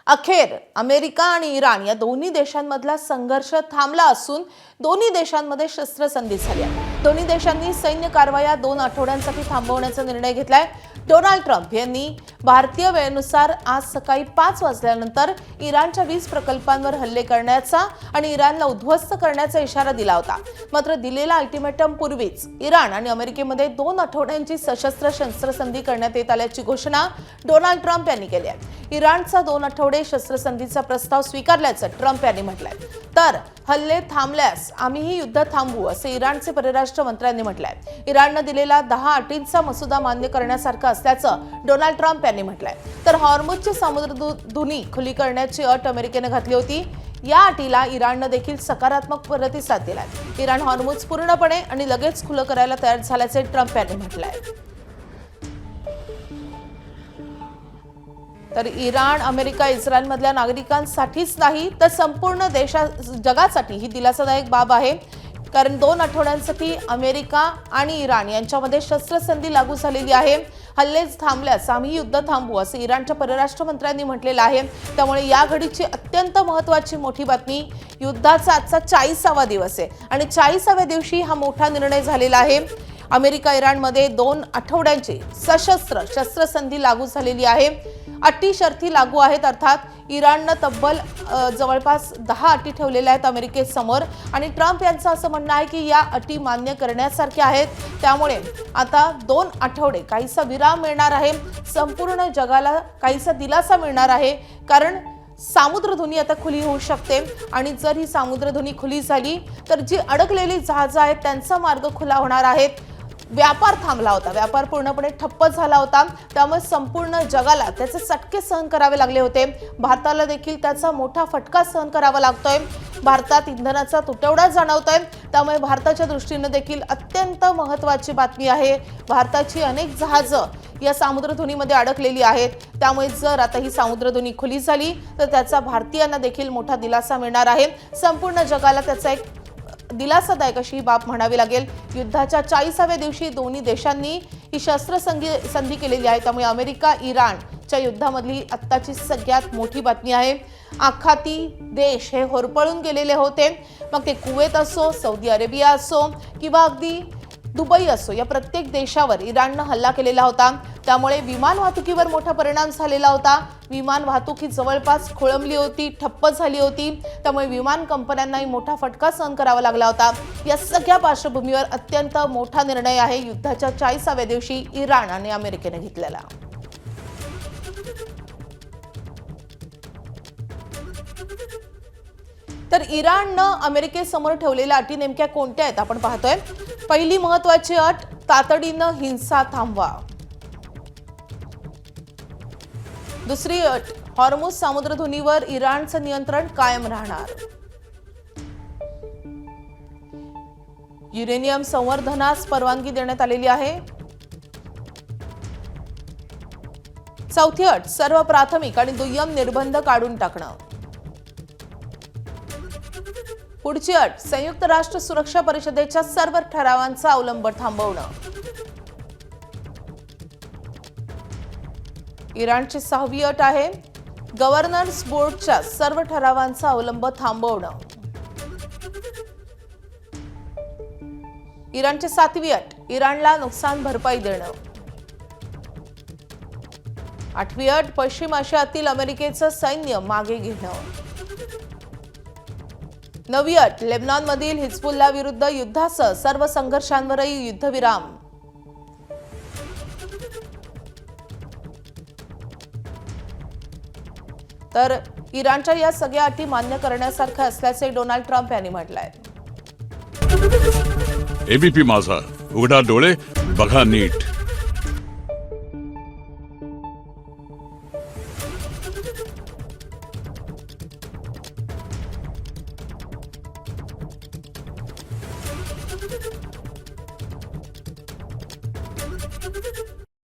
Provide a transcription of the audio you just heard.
अखेर अमेरिका आणि इराण या दोन्ही देशांमधला संघर्ष थांबला असून दोन्ही देशांमध्ये शस्त्रसंधी झाली आहे। दोन्ही देशांनी सैन्य कारवाया 2 आठवड्यांसाठी थांबवण्याचा निर्णय घेतलाय। डोनाल्ड ट्रम्प यांनी भारतीय वेळेनुसार आज सकाळी 5 वाजल्यानंतर इराणच्या 20 प्रकल्पांवर हल्ले करण्याचा आणि इराणला उद्ध्वस्त करण्याचा इशारा दिला होता। मात्र दिलेल्या अल्टिमेटम पूर्वीच इराण आणि अमेरिकेमध्ये 2 आठवड्यांची सशस्त्र शस्त्रसंधी करण्यात येत आल्याची घोषणा डोनाल्ड ट्रम्प यांनी केली आहे। इराणचा 2 आठवडे शस्त्रसंधीचा प्रस्ताव स्वीकारल्याचं ट्रम्प यांनी म्हटलंय। तर हल्ले थांबल्यास आम्हीही युद्ध थांबवू असे इराणचे परराष्ट्र मंत्र्यांनी म्हटलंय। इराणने दिलेला 10 अटींचा मसुदा मान्य करण्यासारखा असल्याचं डोनाल्ड ट्रम्प यांनी म्हटलंय। तर हॉर्मुझची समुद्रधुनी खुली करण्याची अट अमेरिकेने घातली होती। या अटीला इराणने देखील सकारात्मक प्रतिसाद दिलाय। इराण हॉर्मुझ पूर्णपणे आणि लगेच खुलं करायला तयार झाल्याचे ट्रम्प यांनी म्हटलंय। तर इराण, अमेरिका, इस्रायलमधल्या नागरिकांसाठीच नाही तर संपूर्ण जगासाठी ही दिलासादायक बाब आहे। कारण 2 आठवड्यांसाठी अमेरिका आणि इराण यांच्यामध्ये शस्त्रसंधी लागू झालेली आहे। हल्लेच थांबल्यास आम्ही युद्ध थांबवू असे इराणच्या परराष्ट्र मंत्र्यांनी म्हटलेलं आहे। त्यामुळे या घडीची अत्यंत महत्त्वाची मोठी बातमी, युद्धाचा आजचा 40वा दिवस आहे आणि 40व्या दिवशी हा मोठा निर्णय झालेला आहे। अमेरिका इराणमध्ये 2 आठवड्यांची सशस्त्र शस्त्रसंधी लागू झालेली आहे। अटी शर्ती लागू आहेत, अर्थात इराणने तब्बल जवळपास 10 अटी ठेवलेल्या आहेत अमेरिकेसमोर आणि ट्रम्प यांचं असं म्हणणं आहे की या अटी मान्य करण्यासारख्या आहेत। त्यामुळे आता 2 आठवडे काहीसा विराम मिळणार आहे, संपूर्ण जगाला काहीसा दिलासा मिळणार आहे। कारण समुद्रधुनी आता खुली होऊ शकते आणि जर ही समुद्रधुनी खुली झाली तर जी अडकलेली जहाजं आहेत त्यांचा मार्ग खुला होणार आहे। व्यापार थांबला होता, व्यापार पूर्णपणे ठप्प झाला होता, त्यामुळे संपूर्ण जगाला त्याचे चटके सहन करावे लागले होते। भारताला देखील त्याचा मोठा फटका सहन करावा लागतोय। भारतात इंधनाचा तुटवडा जाणवतोय, त्यामुळे भारताच्या दृष्टीने देखील अत्यंत महत्त्वाची बातमी आहे। भारताची अनेक जहाजं या समुद्रधुनीमध्ये अडकलेली आहेत, त्यामुळे जर आता ही समुद्रधुनी खुली झाली तर त्याचा भारतीयांना देखील मोठा दिलासा मिळणार आहे। संपूर्ण जगाला त्याचा एक दिलासादायक अशी बाब म्हणावी लागेल। युद्धाच्या 40व्या दिवशी दोन्ही देशांनी ही शस्त्रसंधी केलेली आहे, त्यामुळे अमेरिका इराणच्या युद्धामधली आत्ताची सगळ्यात मोठी बातमी आहे। आखाती देश हे होरपळून गेलेले होते, मग ते कुवेत असो, सौदी अरेबिया असो किंवा अगदी दुबई असो, या प्रत्येक देशावर इराणने हल्ला केलेला होता। त्यामुळे विमान वाहतुकीवर मोठा परिणाम झालेला होता। विमान वाहतूक ही जवळपास खोळंबली होती, ठप्प झाली होती, त्यामुळे विमान कंपन्यांनाही मोठा फटका सहन करावा लागला होता। या सगळ्या पार्श्वभूमीवर अत्यंत मोठा निर्णय आहे युद्धाच्या 40व्या दिवशी इराण आणि अमेरिकेने घेतलेला। तर इराणनं अमेरिकेसमोर ठेवलेल्या अटी नेमक्या कोणत्या आहेत आपण पाहतोय। पहिली महत्त्वाची अट, तातडीनं हिंसा थांबवा। दुसरी अट, हॉर्मुझ समुद्रधुनीवर इराणचं नियंत्रण कायम राहणार। युरेनियम संवर्धनास परवानगी देण्यात आलेली आहे। चौथी अट, सर्व प्राथमिक आणि दुय्यम निर्बंध काढून टाकणं। पुढची अट, संयुक्त राष्ट्र सुरक्षा परिषदेच्या सर्व ठरावांचा अवलंब थांबवणं। इराणची 6वी अट आहे, गव्हर्नन्स बोर्डच्या सर्व ठरावांचा अवलंब थांबवणं। इराणची 7वी अट, इराणला नुकसान भरपाई देणं। 8वी अट, पश्चिम आशियातील अमेरिकेचं सैन्य मागे घेणं। 9वी अट, लेबनॉनमधील हिजबुल्ला विरुद्ध युद्धासह सर्व संघर्षांवरही युद्धविराम। तर इराणच्या या सगळ्या अटी मान्य करण्यासारख्या असल्याचे डोनाल्ड ट्रम्प यांनी म्हटलंय। एबीपी माझा, उघडा डोळे बघा नीट।